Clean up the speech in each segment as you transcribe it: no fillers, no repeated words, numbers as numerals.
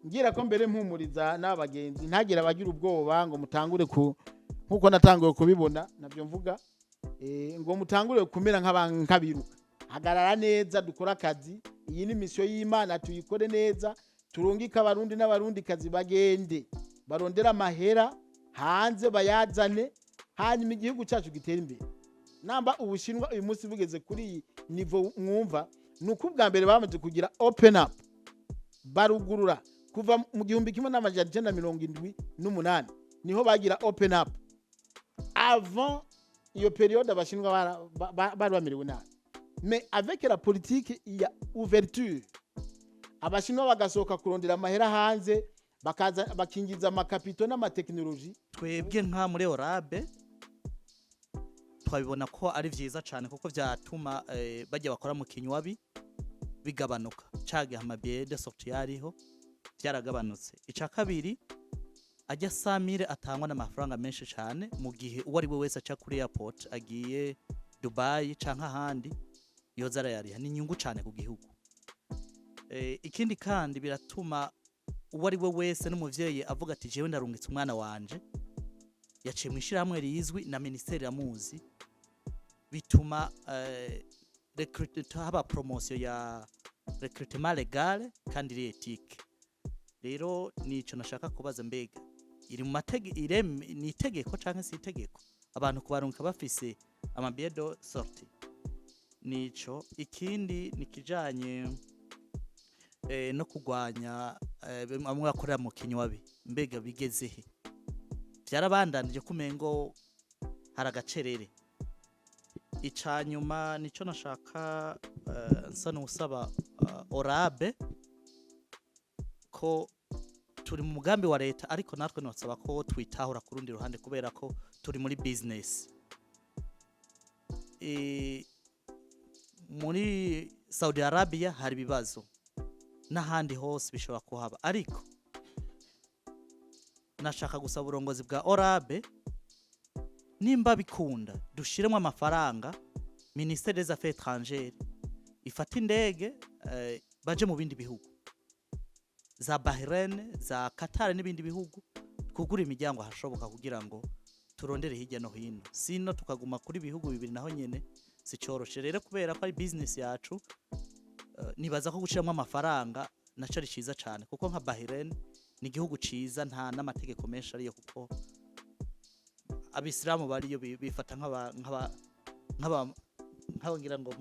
ngira ko mbere mpumuriza n'abagenzi ntagira abagira ubwoba ngo mutangure nkuko natanguye kubibona nabyo mvuga ngo mutangure kumera nk'abiruka hagarara neza dukora akazi iyi ni mission y'Imana tuyikore neza turungika abarundi n'abarundi kazi bagende barondera amahera hanze bayazane hanyuma igihugu cyacu gitera imbere namba ubushinwa uyu munsi bugeze kuri niveau mwumva nuko ubwa mbere bamaze kugira open up barugurura kuva mu 1978 niho bagira open up avant iyo periode abashinwa bari bamerewe nabi mais avec la politique ya ouverture abashinwa bagasohoka kurondera amahera hanze bakaza bakingiza amakapito n'amateknoloji twebwe nka muri Orabe twabibona ko ari vyiza cyane kuko vyatuma bajya bakora mu kinywabi bigabanuka cage amabiye de software ariho byaragabanutse ica kabiri ajya Samire atangwa n'amafaranga menshi cyane mu gihe uwo ari we wese aca kuri airport agiye Dubai canka handi yoza yariha ni inyungu cyane ku gihugu ikindi kandi biratuma uwo ari we wese n'umuvyeyi avuga ati jewe ndarungitse umwana wanje yaciye mwishirahamwe rizwi na ministeri yamuzi bituma haba promotion ya recrutement legal kandi ethique rero nico nashaka kubaza mbega iri mu ni itegeko canke si itegeko abantu kubarunka bafise amabiedo sorti nico ikindi nikijanye no kugwanya amwe akorera mu kinywabi mbega bigezehe byarabandanije kumengo haragacerere icanyuma nico nashaka nsa n'usaba Orabe ko turi mu mugambi wa leta ariko natwe nosaba ko twitahura ku rundi ruhande kubera ko turi muri business muri Saudi Arabia hari bibazo n'ahandi hose bishobora kuhaba ariko nashaka gusaba uburongozi bwa Orabe nimba bikunda dushiremo amafaranga Ministère des Affaires étrangères ifata indege baje mu bindi bihugu za Bahrain za Qatar n'ibindi bihugu kugura imiryango hashoboka kugira ngo turondere hirya no hino sino tukaguma kuri bihugu bibiri naho nyene sicoroshe rero kubera ko ari business yacu nibaza ko gushiramo amafaranga naco ari ciza cyane kuko nka Bahrain ni igihugu ciza nta n'amategeko menshi ariyo kuko abisilamu bariyo bifata nk'abangira ngo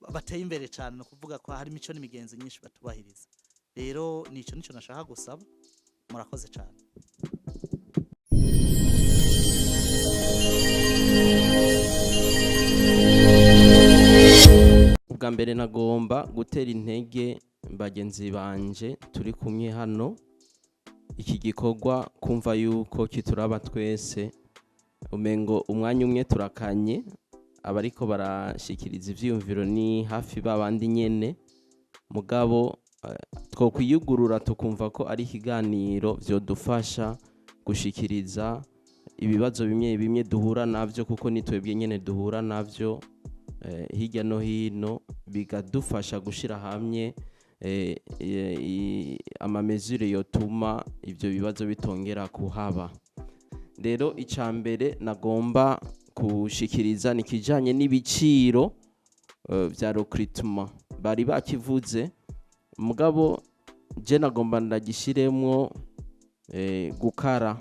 bateye imbere cyane no kuvuga ko hari imico n'imigenzo nyinshi batubahiriza rero nico nashaka gusaba murakoze cyane ubwa mbere nagomba gutera intege bagenzi banje turi kumwe hano iki gikorwa kumva yuko kituraba twese umengo umwanya umwe turakanye abariko barashikiriza ivyumviro ni hafi babandi nyene mugabo two kwiyugurura tukumva ko ari ikiganiro vyodufasha gushikiriza ibibazo bimwe duhura navyo kuko nitwebwe nyene duhura navyo hirya no hino bigadufasha gushira hamwe amamezure yotuma ivyo bibazo bitongera kuhaba rero icambere nagomba kushikiriza nikijanye n'ibiciro vya recruitment bari bakivuze mugabo je nagomba ndagishiremwo gukara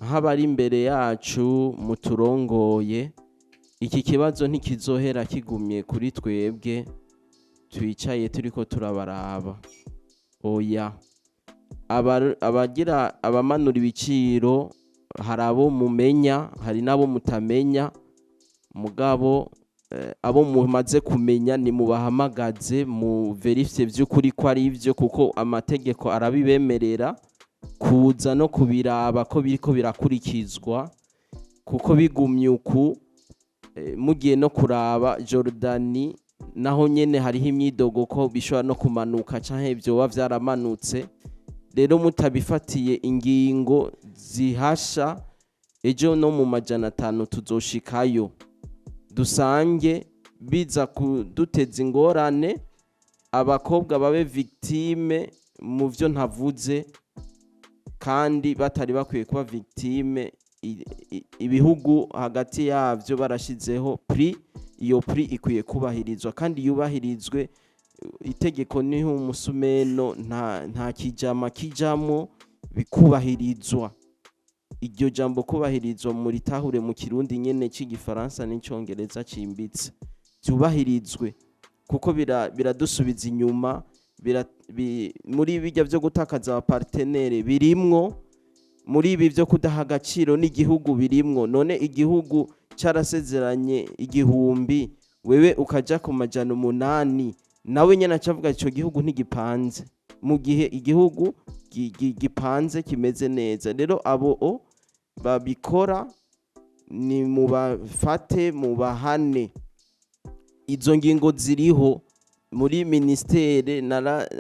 habari imbere yacu muturongoye iki kibazo ntikizohera kigumye kuri twebwe twicaye turiko turabaraba oya abagira abamanura ibiciro hari abo mumenya hari nabo mutamenya mugabo abo mumaze kumenya ni mubahamagaze mu verifye vy'ukuri ko ari ivyo kuko amategeko arabibemerera kuza no kubiraba ko biriko birakurikizwa kuko bigumye uku mugiye no kuraba Jordani naho nyene hariho imyidogo ko bishobora no kumanuka canke byoba vyaramanutse rero mutabifatiye ingingo zihasha ejo no mu 500 tuzoshikayo dusange biza kuduteza ingorane abakobwa babe victime mu byo ntavuze kandi batari bakwiye kuba victime. Ibihugu hagati yabyo barashizeho prix, iyo prix ikwiye kubahirizwa kandi yubahirizwe. Itegeko ni umusumeno, nta kijama kijamo, bikubahirizwa. Iryo jambo kubahirizwa muri tahure mu kirundi nyene cy'igifaransa n'icyongereza cimbitse, byubahirizwe kuko biradusubiza inyuma. Muri bijya byo gutakaza abapartenere birimwo, muri ibi byo kudaha agaciro n'igihugu birimwo. None igihugu cyarasezeranye 1000, wewe ukaja ku 800, nawe nyene acavuga ico gihugu ntigipanze, mu gihe igihugu gipanze kimeze neza. Rero abo babikora ni mubafate, mubahane. Izo ngingo ziriho muri ministere,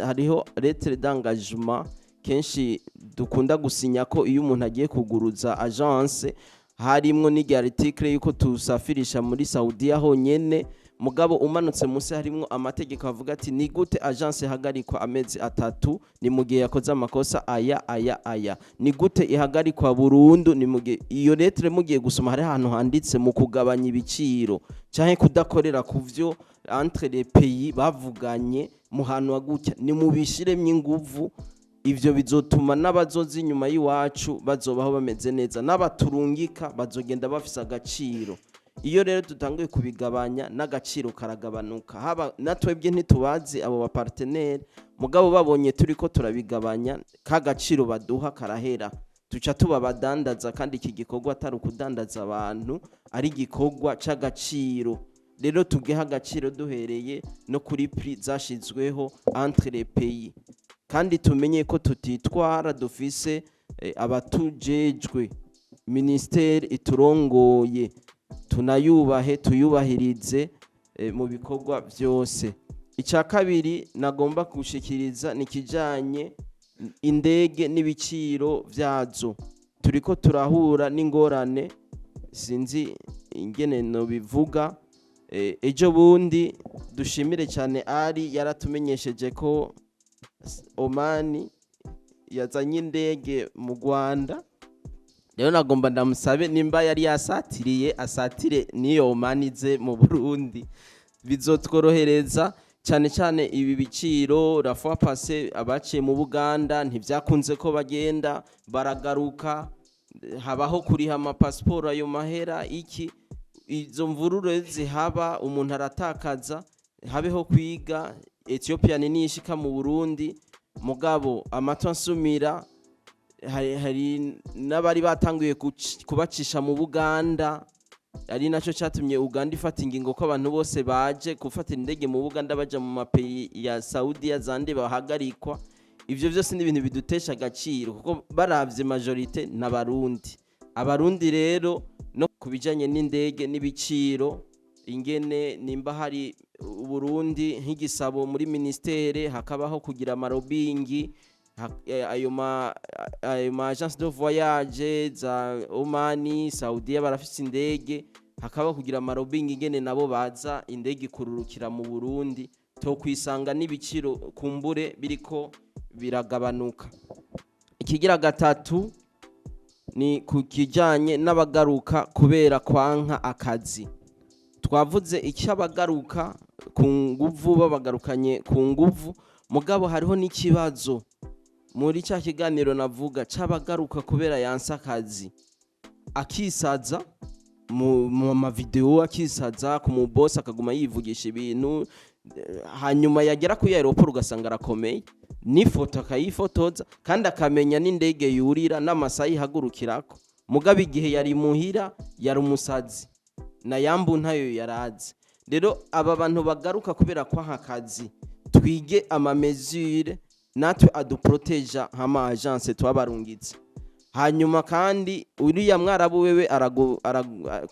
hariho lettre d'engagement kenshi dukunda gusinya ko iyo umuntu agiye kuguruza agence, harimwo n'igi article yuko tusafirisha muri Saudiya honyene. Mugabo umanutse munsi harimwo amategeko avuga ati ni gute agence ihagarikwa amezi 3 ni mu gihe yakoze amakosa aya. Ni gute ihagarikwa burundu ni mu gihe iyo lettre mugiye gusoma hari ahantu handitse mu kugabanya ibiciro canke kudakorera kuvyo entre les pays bavuganye mu hantu wagutya. Ni mubishiremye inguvu, ivyo bizotuma n'abazozi inyuma y'iwacu bazobaho bameze neza, n'abaturungika bazogenda bafise agaciro. Iyo rero tutanguye kubigabanya n'agaciro karagabanuka. Haba natwebwe ntitubazi abo bapartenere, mugabo babonye turiko turabigabanya k'agaciro baduha karahera, tuca tuba badandaza. Kandi iki gikorwa atari ukudandaza abantu, ari igikorwa c'agaciro. Rero tugeha agaciro duhereye no kuri prix zashizweho entre les pays, kandi tumenye ko tutitwara dufise abatujejwe, ministere iturongoye, tunayubahe tuyubahirize mu bikorwa byose. Icya kabiri nagomba gushikiriza ni kijanye indege n'ibiciro byazo. Turiko turahura n'ingorane, sinzi ingene no bivuga. Ejo bundi dushimire cyane ari yaratumenyesheje ko Oman yazanye indege mu Rwanda. Rero nagomba ndamusabe nimba yari yasatiriye asatire niyo Omanize mu Burundi, bizotworohereza cyane ibi biciro. La fois passée abaciye mu Buganda ntivyakunze ko bagenda baragaruka, habaho kuriha amapasiporo ayo mahera iki. Izo mvurure zihaba umuntu aratakaza, habeho kwiga. Ethiopia nishika mu Burundi, mugabo amatransumira hari n'abari batanguye kubacisha mu Buganda, ari naco cyatumye Uganda ifata ingingo ko abantu bose baje gufata indege mu Buganda baja mu mapeyi ya Saudiya zandi bahagarikwa. Ivyo byose ni ibintu bidutesha agaciro kuko baravye majorite n'abarundi. Abarundi rero no kubijanye n'indege n'ibiciro, ingene nimba hari Burundi nk'igisabo muri ministere, hakabaho kugira amarobingi ayo ma agence de voyage za Oman, Saudiya barafise indege, hakabaho kugira amarobingi ingene nabo baza indege kururukira mu Burundi, to kwisanga n'ibiciro kumbure biriko biragabanuka. Ikigira gatatu ni kukijanye n'abagaruka kubera kwanka akazi. Twavuze icy'abagaruka ku nguvu, babagarukanye ku nguvu, mugabo hariho n'ikibazo muri cya kiganiro navuga c'abagaruka kubera yansa akazi, akisaza mu mavideo, akisaza ku mu boss akaguma yivugisha ibintu, hanyuma yagera ku aeroport ugasanga arakomeye, n'ifoto akayifotoza kandi akamenya n'indege yurira n'amasayi hagurukirako. Mugabo igihe yari muhira yari umusazi na yambu ntayo yarazi. Rero aba bantu bagaruka kubera kwa akazi, twige ama mesure natwe aduproteja hama agence twabarungitse. Hanyuma kandi uriya mwarabu wewe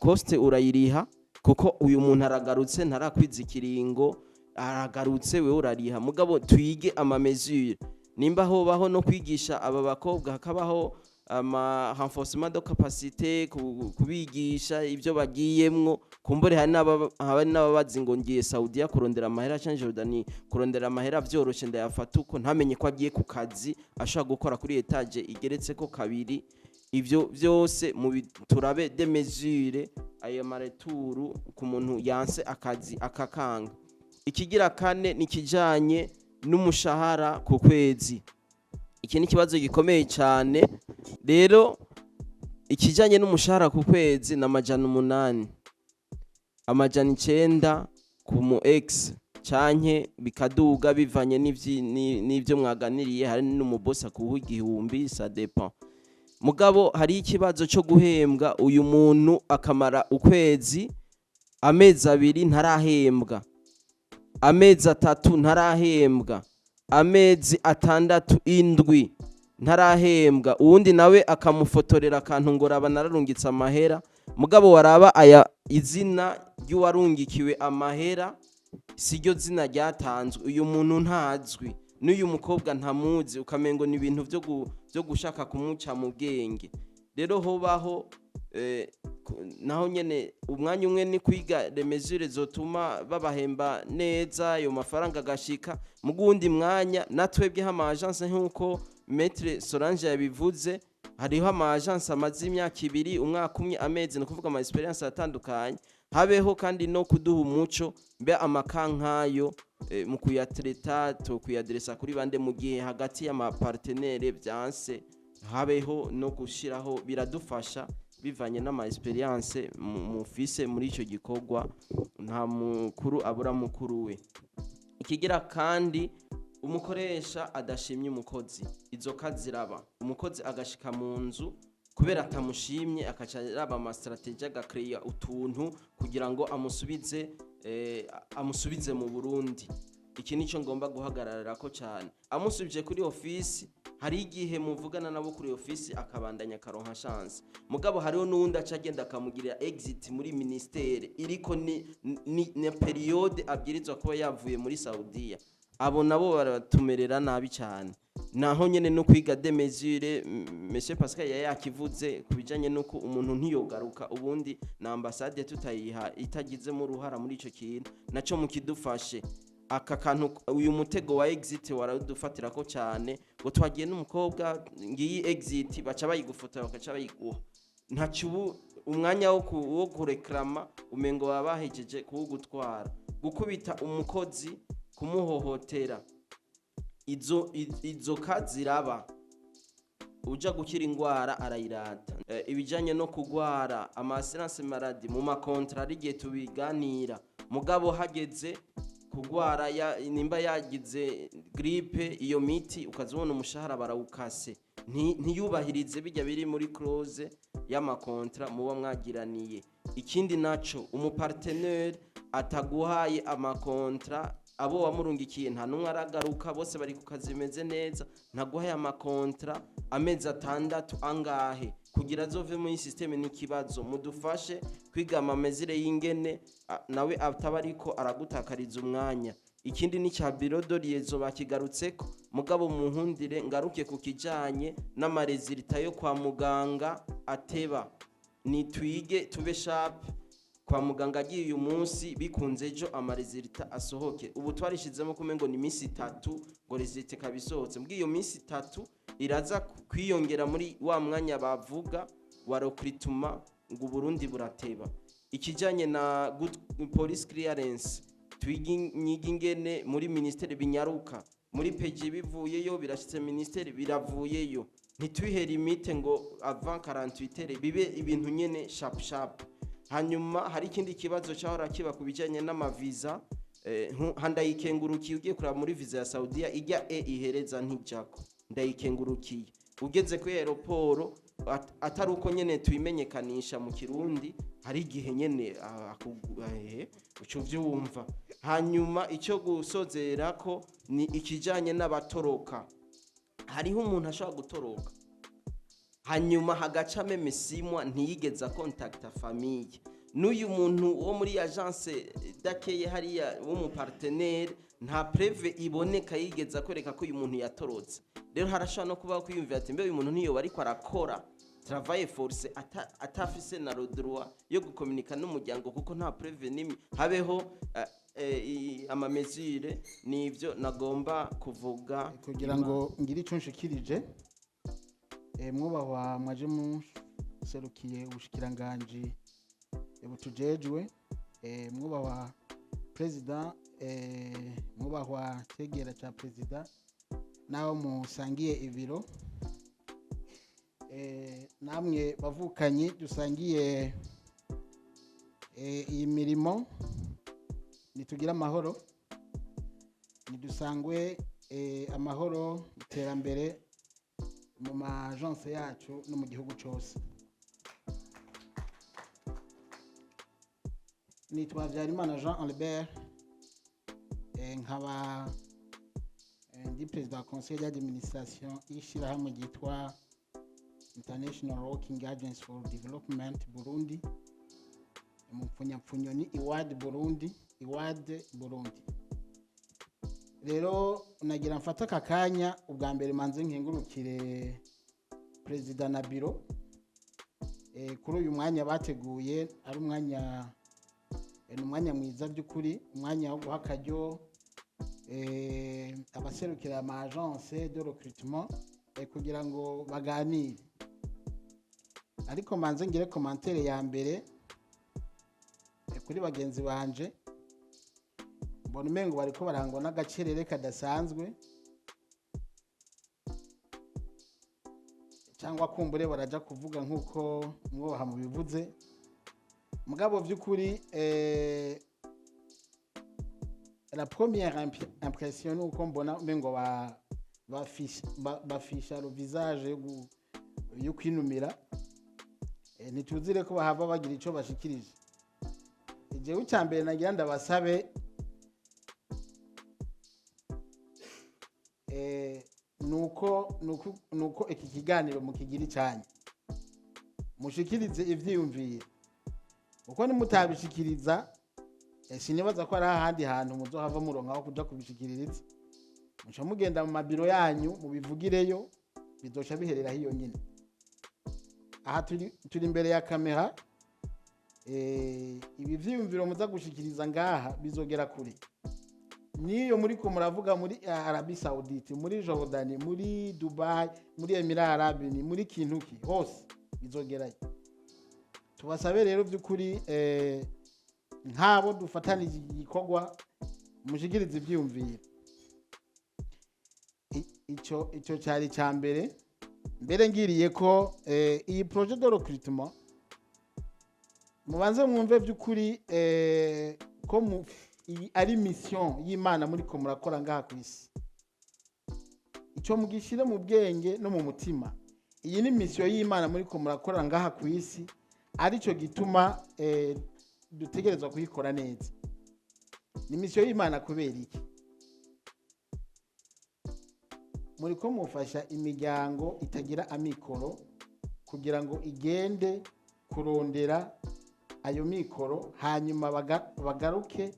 coste urayiriha kuko uyu muntu aragarutse ntarakwiza ikiringo, aragarutse wewe urariha. Mugabo twige ama mesure, nimba ho baho no kwigisha aba bakobwa, hakabaho renforcement de capacité, kubigisha ibyo bagiyemwo. Kumbure hari n'ababazi ngo ngiye Saudiya kurondera amahera cyangwa Jordani kurondera amahera byoroshe ndayafata uko ntamenye ko agiye ku kazi ashaka gukora kuri etage igeretse ko kabiri. Ivyo byose mu turabe de mesure ayo mareturu ku muntu yanse akazi akakanga. Ikigira kane nikijanye n'umushahara ku kwezi. Iki ni kibazo gikomeye cyane. Rero ikijanye n'umushahara ku kwezi na $800, $900 ku mu ex canke bikaduga bivanye n'ivyo mwaganiriye. Hari n'umubosa ku 1000, ça dépend. Mugabo hari ikibazo cyo guhembwa uyu muntu akamara ukwezi, amezi 2 ntarahembwa, amezi 3 ntarahembwa, amezi 6 indwi ntarahembwa, uwundi nawe akamufotorera akantu ngo raba nararungitse amahera. Mugabo waraba aya izina ry'uwarungikiwe amahera siryo zina ryatanzwe, uyu muntu ntazwi, n'uyu mukobwa ntamuzi, ukamengo ni ibintu byo gushaka kumuca mu bwenge. Rero hobaho naho nyene umwanya umwe ni kwiga les mesures zotuma babahemba neza ayo mafaranga agashika. Mu gundi mwanya natwebwe hama agence nkuko Maître Solange yabivuze, hariho ama agence amaze imyaka 2, umwaka umwe, amezi, no kuvuga ama experience atandukanye. Habeho kandi no kuduha umuco mbe amakankayo mu kuyatreta to kuyadresa kuri bande mu gihe hagati y'ama partenaire byanse. Habeho no gushiraho biradufasha bivanye n'ama experience mufise muri ico gikorwa. Nta mukuru abura mukuru we. Ikigira kandi umukoresha adashimye umukozi, izo kazi raba umukozi agashika mu nzu kubera atamushimye akaca raba ama strategie agakreya utuntu kugira ngo amusubize mu Burundi. Iki nico ngomba guhagararira ko cyane. Amusubije kuri office, hari igihe muvugana nabo kuri office akabandanya karonka chance. Mugabo hariho n'undi acagenda akamugirira exit muri ministere iriko ni periode abwirizwa kuba yavuye muri Saudiya. Abo nabo baratumerera nabi cyane. Naho nyene no kwiga de mesure Monsieur Pascal yakivuze kubijanye nuko umuntu ntiyogaruka ubundi na ambassade tutayiha itagize mu ruhara muri ico kintu naco mukidufashe. Aka kantu uyu mutego wa exit waradufatira ko cyane ngo twagiye n'umukobwa ngiyi exit baca bayigufotora bakaca bayiguha. Ntacubu umwanya wo kureklama umengo babahejeje kuwugutwara, gukubita umukozi, kumuhohotera. Izo kazi raba uja gukira ingwara arayirata. Ibijanye no kugwara ama assurance maladie mu makontra rigiye tubiganira. Mugabo hageze kugwara nimba yagize grippe iyo miti ukazibona umushahara barawukase, ntiyubahirize bijya biri muri clause y'amakontra muba mwagiraniye. Ikindi naco umupartenaire ataguhaye amakontra, abo wamurungikiye nta numwe aragaruka, bose bari ku kazi meze neza, ntaguhaye amakontra amezi 6 angahe kugira azove mu systeme n'ikibazo. Mudufashe kwigama amezire y'ingene nawe atabariko aragutakariza umwanya. Ikindi ni cha bureau de liaison bakigarutseko, mugabo muhundire ngaruke ku kijanye n'amarezilita yo kwa muganga ateba. Ni twige tube sharp kwa muganga agiye uyu munsi bikunze ejo amarezilita asohoke. Ubu twarishizemo kumengo ni minsi 3 ngo rezilita kabisohotse. Mbwiyo minsi 3 iraza kwiyongera muri wa mwanya bavuga wa recruitment ngo Burundi burateba. Ikijanye na good police clearance twigingene muri ministere binyaruka, muri PG bivuyeyo birashitse ministere biravuyeyo. Ntitwihe limite ngo avant 48 bibe ibintu nyene sharp. Hanyuma hari ikindi kibazo cyahora kiba kubijanye n'amaviza. Handayikengurukiye ugiye kura muri visa ya Saudiya ijya ihereza ntijako. Ndayikengurukiye ugeze ku aeroport atari uko nyene tuyimenyekanisha mu Kirundi, hari igihe nyene uco vyumva. Hanyuma icyo gusozera ko ni ikijanye n'abatoroka. Hariho umuntu ashobora gutoroka hanyuma hagaca memesimwa ntiyigeza contacta famille. N'uyu muntu wo muri agence dakeye hariya wo mu partenaire nta preve iboneka yigeza kwereka ko uyu muntu yatorotse. rero harashobora no kuba kwiyumvira ati mbe uyu muntu niyo bariko arakora travail force atafise na droit yo gukomunika n'umuryango kuko nta prevenimi habeho ama mesure nivyo nagomba kuvuga kugira ngo ngire ico nshikirije mwubahwa mwaje muserukiye ubushikiranganje butujejwe mwubahwa president mwubahwa tegera cha president naho musangiye ibiro namwe bavukanye dusangiye iyi mirimo nitugira amahoro nidusangwe amahoro iterambere mu maagence yacu no mu gihugu cyose. Nitwa Habyarimana Jean Albert nkaba ndi president wa conseil d'administration y'ishirahamwe ryitwa International Working Agency for Development Burundi, mupfunyapfunyo ni IWAD Burundi. Rero nagira mfata kakanya ubwa mbere manze nkengurukire president na biro kuri uyu mwanya bateguye, ari umwanya mwiza by'ukuri, umwanya wo guha akaryo abaserukira ama agence de recrutement kugira ngo baganire. Ariko manze ngire commentaire ya mbere kuri bagenzi banje, mbona umengo bariko barangwa n'agacerere kadasanzwe cyangwa kumbure baraja kuvuga nkuko mwoha mu bivuze. Mugabo by'ukuri la première impression nuko mbona umengo bafisha le visage yo kwinumira, nituzire ko bahava bagira ico bashikirije. Jewe cyambere nagira ndabasabe nuko iki kiganiro mukigira icanye, mushikirize ivyiyumviro, uko nimutabishikiriza sinibaza ko ari ahandi hantu muzohava muronka aho kuja kubishikiririza. Muca mugenda mu mabiro yanyu mubivugireyo, bizoca biherera hiyo nyine. Aha turi imbere ya kamera, ibi vyiyumviro muza gushikiriza ngaha bizogera kure. Niyo muri ko muravuga muri Arabie Saoudite, muri Jordan, muri Dubai, muri Emirats Arabes Unis, muri Kintuki, hose bizogerayo. Tubasabe rero by'ukuri nkabo dufatanije igikorwa mushikirize ivyiyumviro. Ico cyari cyambere mbere ngiriye ko iyi projet de recrutement mubanze mwumve by'ukuri ko ari mission y'Imana muri ko murakora ngaha ku isi. Ico mugishire mu bwenge no mu mutima, iyi ni mission y'Imana muri ko murakora ngaha ku isi, arico gituma dutegerezwa kuyikora neza. Ni mission y'Imana kubera iki? Muri ko mufasha imiryango itagira amikoro kugira ngo igende kurondera ayo mikoro, hanyuma bagaruke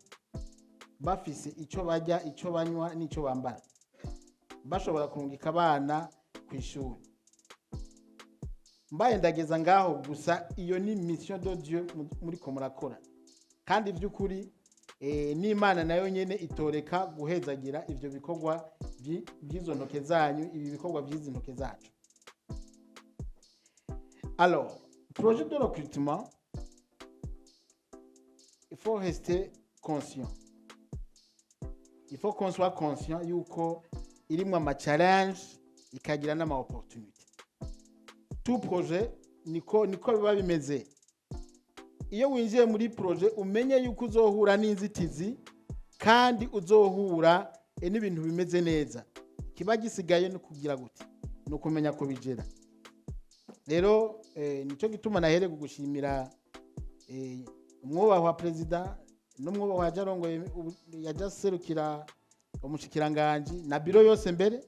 bafise ico bajya, ico banywa n'ico bambara, bashobora kurungika abana ku ishuri. Mbaye ndageza ngaho gusa, iyo ni mission de Dieu muri ko murakora, kandi by'ukuri n'Imana nayo nyene itoreka guhezagira ivyo bikorwa by'izo ntoke zanyu, ibi bikorwa by'izi ntoke zacu. Alors, projet de recrutement, il faut rester conscient. Il faut qu'on soit conscient yuko irimwe ama challenge ikagira n'ama opportunity. Tout projet niko biba bimeze. Iyo winjiye muri projet umenye yuko uzohura n'inzitizi kandi uzohura n'ibintu bimeze neza. Kiba gisigaye no kugira gute, no kumenya ko bijera. Rero nico gituma nahere gushimira umwubahwa president n'umwubahwa Jarongo yajaserukira umushikiranganje na biro yose mbere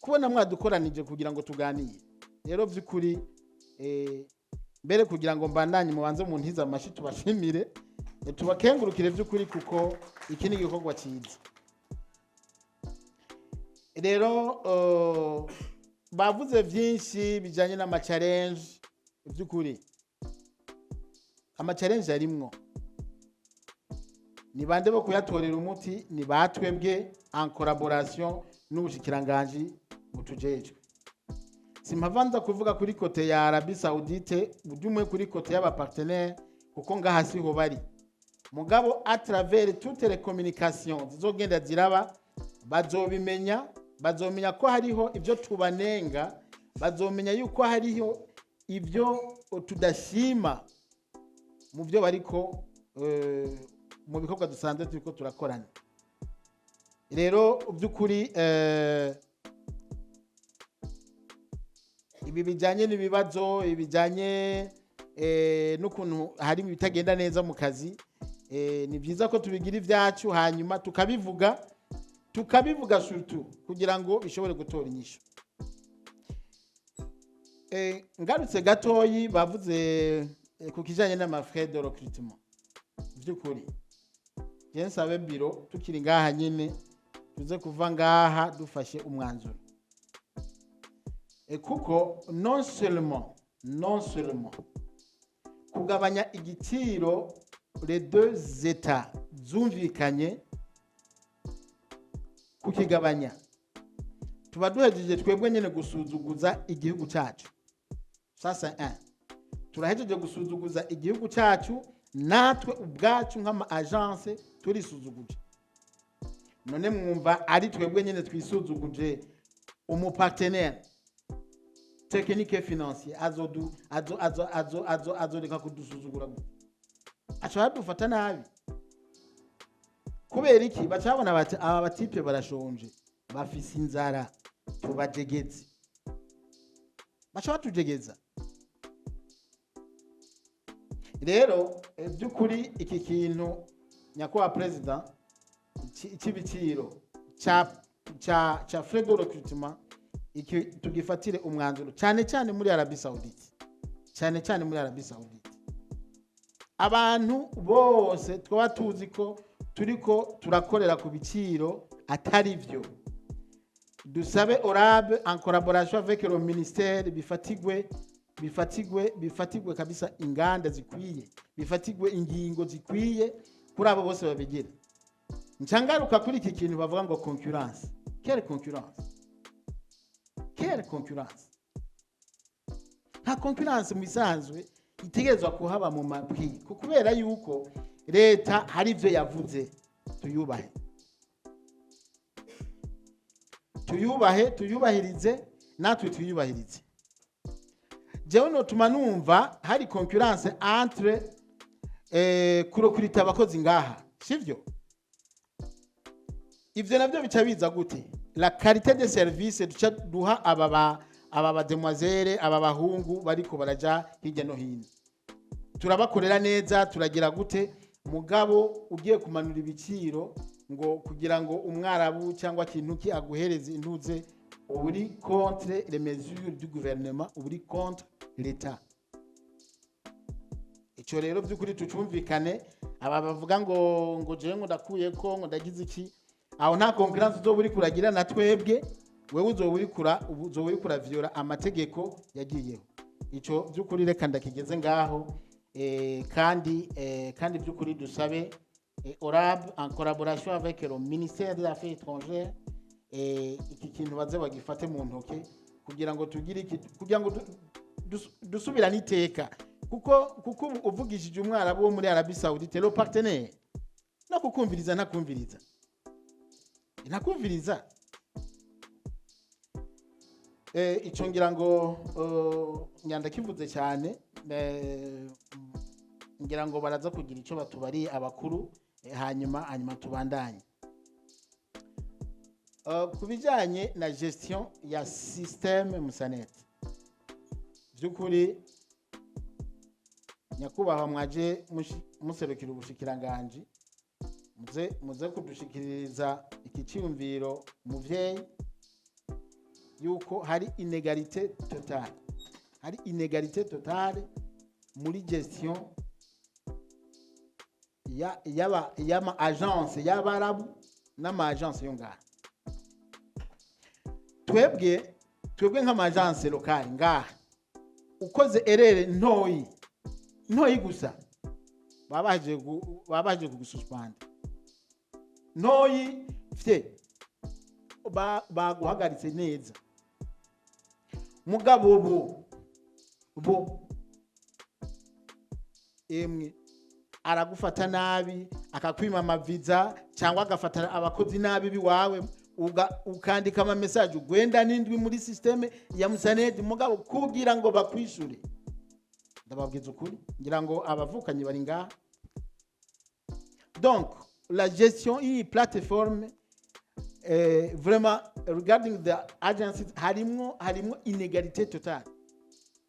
kubona mwadukoranije kugira ngo tuganire. Rero vy'ukuri mbere kugira ngo mbandanye mubanze mu ntiza amashi tubashimire, tubakengurukire vy'ukuri kuko iki ni igikorwa cyiza. Rero bavuze byinshi bijanye n'ama challenge by'ukuri ama challenge arimwo ni bande bo kuyatorera umuti ni batwebwe en collaboration n'ubushikiranganji butujejwe simpavanza kuvuga kuri kote ya Arabie Saoudite budumwe kuri kote y'aba partenaires kuko ngaha siho bari mugabo à travers toutes les communications zizogenda ziraba bazomenya ko hariho ibyo tubanenga bazomenya yuko hariho ibyo tudashima mu byo bariko mu bikorwa dusanzwe turiko turakorana rero by'ukuri ibi bijanye n'ibibazo ibijanye n'ukuntu hari ibitagenda neza mu kazi ni byiza ko tubigira ivyacu hanyuma tukabivuga surtout kugira ngo bishobore gutora inyishu ngarutse gatoyi bavuze ku kijanye n'amafrais de recrutement by'ukuri je nsabe biro tukiri ngaha nyine tuze kuva ngaha dufashe umwanzuro kuko non seulement kugabanya igiciro les deux états zumvikanye kukigabanya tuba duhejeje twebwe nyene gusuzuguza igihugu cyacu sasa turahejeje gusuzuguza igihugu cyacu natwe ubwacu nk'ama agence turisuzuguje none mwumva ari twebwe nyene twisuzuguje umu partenaire technique et financier azoreka kudusuzugura ashobora dufata nabi kubera iki bacabona bati aba batipe barashonje bafise inzara tubajegeze bashobora tujegeza rero by'ukuri iki kintu nyakubahwa president cy'ibiciro cha frais de recrutement iki tugifatire umwanzuro cyane muri Arabie Saoudite abantu bose twaba tuzi ko turiko turakorera ku biciro atari byo dusabe ORAB en collaboration avec le ministère bifatigwe kabisa inganda zikwiye bifatigwe ingingo zikwiye kuri abo bose babigira ncangaruka kuri iki kintu bavuga ngo concurrence quelle concurrence nta concurrence mu isanzwe itegerezwa kuhaba mu mapri kubera yuko leta hari ibyo yavuze tuyubahirize natwe tuyubahirize jewe notuma numva hari concurrence entre kurokurita abakozi ngaha sivyo ivyo navyo bica biza gute la qualité de service duca duha aba demoiselle aba bahungu bariko baraja hirya no hino turabakorera neza turagira gute mugabo ugiye kumanura ibiciro ngo kugira ngo umwarabu cyangwa kintu ki aguhereze intuze uburi contre les mesures du gouvernement uburi contre l'état icyo rero by'ukuri tucumvikane aba bavuga ngo je ngo ndakuye ko ngo ndagize iki aho nta concurrence uzoburi kuragira na twebwe wewe uzoburi kuravyola amategeko yagiyeho icyo by'ukuri reka ndakigeze ngaho kandi by'ukuri dusabe ORAB en collaboration avec le ministère des Affaires étrangères iki kintu baze bagifate mu ntoke kugira ngo tugire kugira ngo dusubirane iteka kuko uvugishije umwarabu wo muri Arabie Saoudite le partenaire no kukumviriza nakumviriza icyo ngira ngo nyanda kivuze cyane ngira ngo baraza kugira icyo batubariye abakuru hanyuma tubandanye kubijanye na gestion ya système Musanet by'ukuri nyakubahwa mwaje muserukira ubushikiranganje muze kudushikiriza iki cyumviro muvyeyi yuko hari inégalité totale muri gestion yama agence y'abarabu n'ama agence yo ngaha twebwe twebwe nk'amagence locale ngaha ukoze erere ntoyi gusa babaje kugususpend ntoyi fye baguhagaritse neza mugabo bo emwe aragufata nabi akakwima amaviza cyangwa agafata abakozi nabi biwawe ukandika ama message ugwenda n'indwi muri systeme ya Musanedi mugabo kugira ngo bakwishure ndababwiza ukuri ngira ngo abavukanye bari ngaha. Donc la gestion iyi plateforme vraiment regarding the agencies harimo inégalité totale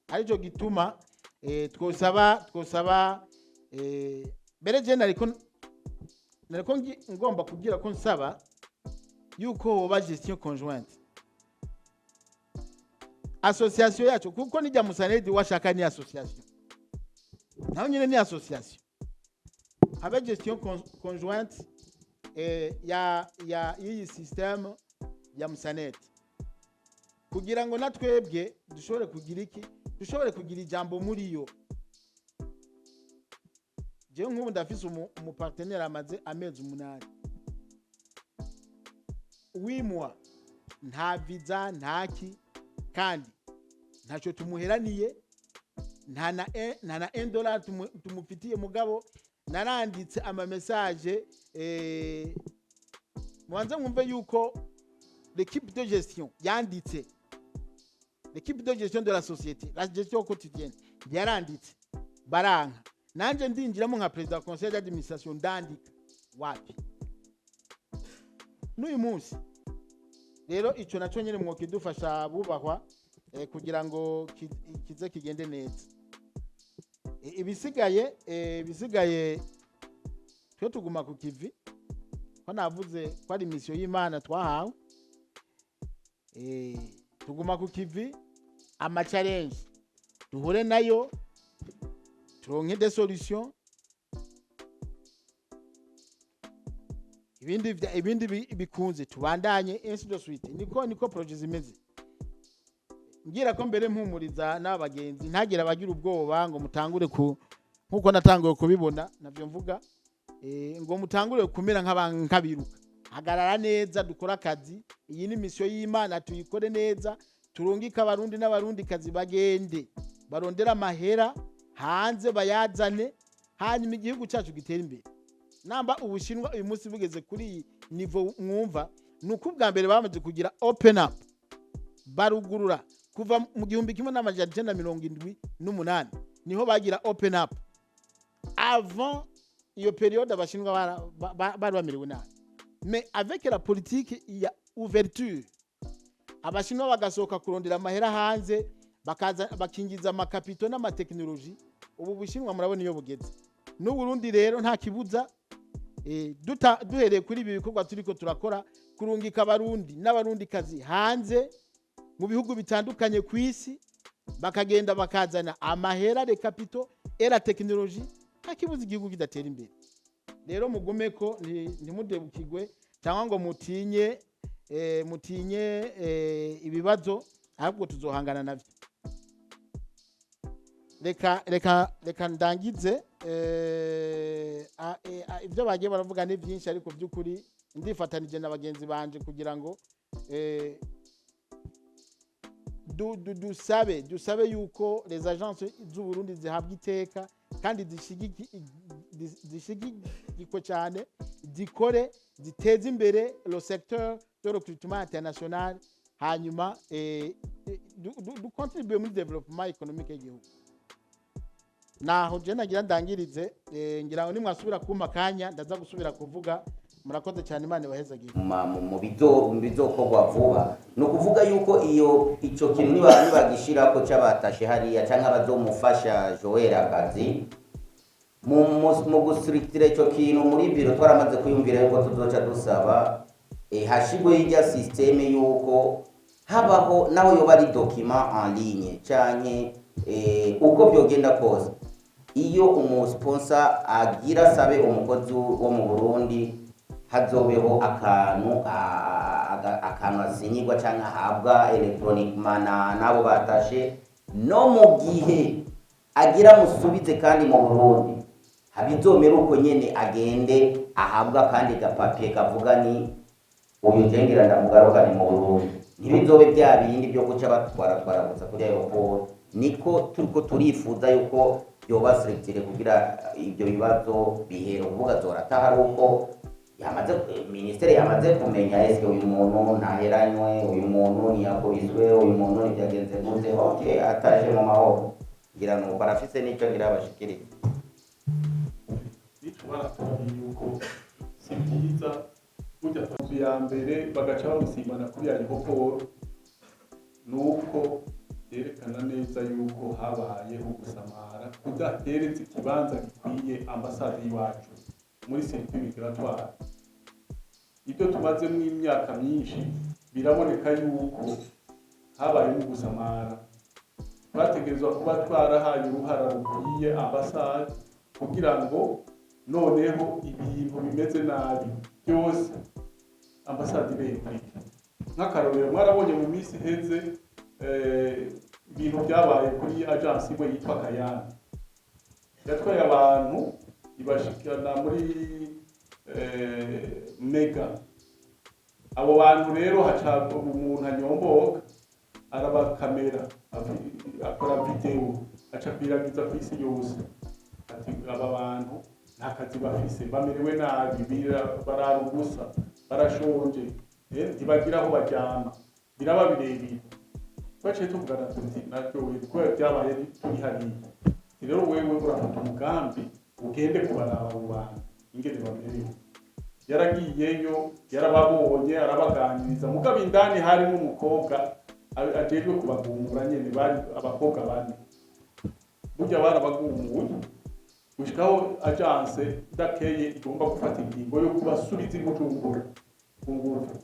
arico gituma twosaba mbere je nariko ngomba kugira ko nsaba yuko hoba gestion conjointe association yacu kuko nijya Musanedi washaka ni association naho nyine ni association avec gestion conjointe ya iyi système ya Musanedi kugira ngo natwebwe dushobore kugira ijambo muri yo. Je nk'ubu ndafise umu partenaire amaze amezi 8 wimwa nta visa ntaki kandi ntaco tumuheraniye nta na $1 tumufitiye mugabo naranditse ama message mwanze mwumve yuko l'équipe de gestion yanditse l'équipe de gestion de la société la gestion quotidienne yaranditse baranka nanje ndinjiramo nka president conseil d'administration ndandika wapi n'uyu munsi rero ico naco nyene mwokidufasha bubahwa kugira ngo kize kigende neza. Ibisigaye twe tuguma ku kivi ko navuze ko ari mission y'Imana twahawe tuguma ku kivi ama challenge duhure nayo turonke des solutions ibindi bikunze tubandanye ainsi de suite niko project zimeze ngira ko mbere mpumuriza n'abagenzi ntagira abagira ubwoba ngo mutangure nkuko natanguye kubibona navyo mvuga ngo mutangure kumera nk'abiruka hagarara neza dukora akazi iyi ni mission y'Imana tuyikore neza turungika abarundi n'abarundi kazi bagende barondera amahera hanze bayazane hanyuma igihugu cyacu gitera imbere. Namba Ubushinwa uyu munsi bugeze kuri niveau mwumva nuko ubwa mbere bamaze kugira open up barugurura kuva mu 1978 niho bagira open up. Avant iyo periode abashinwa bari bamerewe nabi, mais avec la politique ya ouverture abashinwa bagasohoka kurondera amahera hanze bakaza bakingiza amakapito n'amateknoloji. Ubu Bushinwa murabona iyo bugeze n'u Burundi rero nta kibuza duhereye kuri ibi bikorwa turiko turakora kurungika abarundi n'abarundi kazi hanze mu bihugu bitandukanye ku isi bakagenda bakazana amahera de capitaux et la technologie nta kibuza igihugu kidatera imbere. Rero mugumeko ntimudebukigwe cyangwa ngo mutinye ibibazo ahubwo tuzohangana navyo. Reka ndangize ibyo bagiye baravuga ni byinshi ariko by'ukuri ndifatanije n'abagenzi banje kugira ngo dusabe yuko les agences z'u Burundi zihabwa iteka kandi zishigikwe cyane zikore ziteze imbere le secteur de recrutement international hanyuma du contribuer mu développement économique y'igihugu. Naho je nagira ndangirize ngira ngo nimwasubira kuma kanya ndaza gusubira kuvuga. Murakoze cyane Imana ibahezagiye. Mu bizokorwa vuba no kuvuga yuko ico kintu nibagishira ko cabatashe hariya canke abazomufasha Joel akazi mu gustructure ico kintu muri biro twaramaze kuyumvira yuko tuzoca dusaba hashigwe ijya systeme yuko habaho naho yoba ari document en ligne canke uko byogenda kose iyo umusponsor agira sabe umukozi wo mu Burundi hazobeho akantu akantu asinyirwa cyangwa ahabwa electroniquement n'abo batashe, no mu gihe agira musubize kandi mu Burundi habizomera uko nyene agende ahabwa kandi gapapiye kavuga ni uyu jengera ndamugarukane mu Burundi. Ntibizobe bya bindi byo guca batwara gusa kuri aeroport. Niko turiko turifuza yuko yoba selectire kugira ibyo bibazo bihera uvuga zorataha ari uko yamaze ministere yamaze kumenya ese uyu muntu ntaheranywe, uyu muntu ntiyakubiswe, uyu muntu ntibyagenze gute, okay ataje mu mahoro ngira ngo barafise n'icyo ngira abashikiriza. Baratubwiye yuko si byiza kujya ku ya mbere bagaca bamusimbana kuri aeroport, nuko yerekana neza yuko habayeho gusamara kudahereza ikibanza gikwiye ambasade y'iwacu muri circuit migratoire. Ibyo tumazemo imyaka myinshi biraboneka yuko habayeho gusamara. Bategerezwa kuba twarahaye uruhara rukwiye ambasade kugira ngo noneho ibintu bimeze nabi byose ambasade ibemereye. Nk'akarorero mwarabonye mu minsi iheze ibintu byabaye kuri agence imwe yitwa Kayani, yatwaye abantu ibashikana muri mega. Abo bantu rero haca umuntu anyomboka arabakamera akora video acakwiragiza ku isi yose ati aba bantu nta kazi bafise, bamerewe nabi, barara ubusa, barashonje, ntibagira aho baryama, biraba birebire. Twaciye tuvugana tuti natwe kubera byabaye turi hariya, rero wewe urafata umugambi ugende kubaraba abo bantu ingene bamerewe. Yaragiyeyo yarababonye arabaganiriza, mugabo indani hari n'umukobwa ajejwe kubagumura nyene, bari abakobwa bane. Burya barabagumuye gushikaho agence dakeye igomba gufata ingingo yo kubasubiza Bujumbura ku ngufu.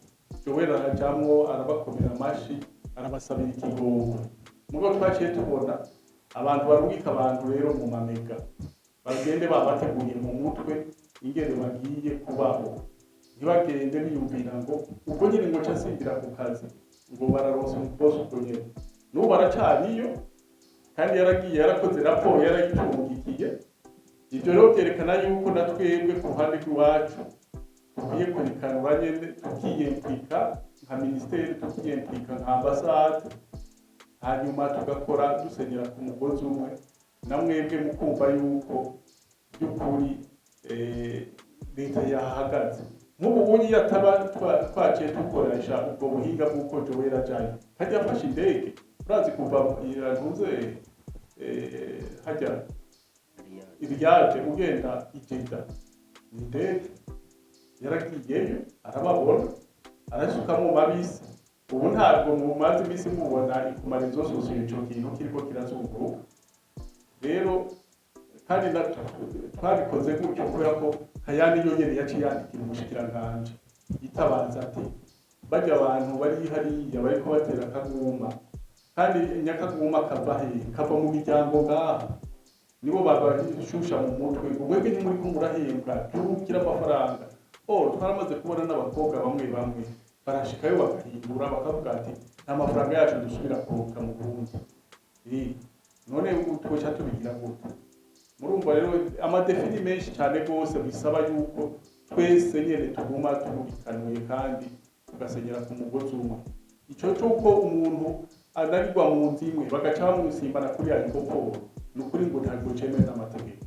Joel arajamwo arabakomera amashi arabasabira ikigongo. Mugo twaciye tubona abantu barungika abantu rero mu mamega bagende babateguye mu mutwe ingene bagiye kubaho, ntibagende biyumvira ngo ubwo nyine ngo casimbira ku kazi ngo bararonsa umubosi ubwo nyene. N'ubu baracariyo kandi yaragiye yarakoze raporo yarayitungikiye. Ibyo rero byerekana yuko na twebwe ku ruhande rw'iwacu tukwiye kurikanura nyene, tukiyemplika nka ministeri, tukiyemplika nka ambasade, hanyuma tugakora dusenyera ku mugozi umwe, na mwebwe mukumva yuko by'ukuri leta yahagaze. Nk'ubu bunyi yataba twaciye dukoresha ubwo buhinga bw'uko Joel ajaye hajya afashe indege, urazi kuva irantuze hajya iriyaje ugenda igenda indege, yaragiyeyo arababona arasukamo mabisi. Ubu ntabwo mu mazi imisi mubona ikumara izo sosiyo ico kintu kiriko kirazunguruka. Rero kandi twabikoze gutyo kubera ko Kayani yo nyene yaciye yandikira umushikiranganji itabaza ati bajya abantu bari hariya bariko batera akaguma, kandi nyakaguma kava he? Kava mu miryango ngaha, nibo babashusha mu mutwe ngo mwebwe ntimuri ko murahembwa turukira amafaranga. Twaramaze kubona n'abakobwa bamwe bamwe barashikayo bakahindura bakavuga ati nta mafaranga yacu dusubira kuruka mu Burundi. None twoca tubigira gute? Murumva rero amadefini menshi cyane rwose bisaba yuko twese nyene tuguma turubikanuye kandi tugasenyera ku mugozi umwe. Ico cyuko umuntu anarirwa mu nzimwe bagaca bamusimbana kuri ayo koporo, nukuri ngo ntabwo cemeza amategeko.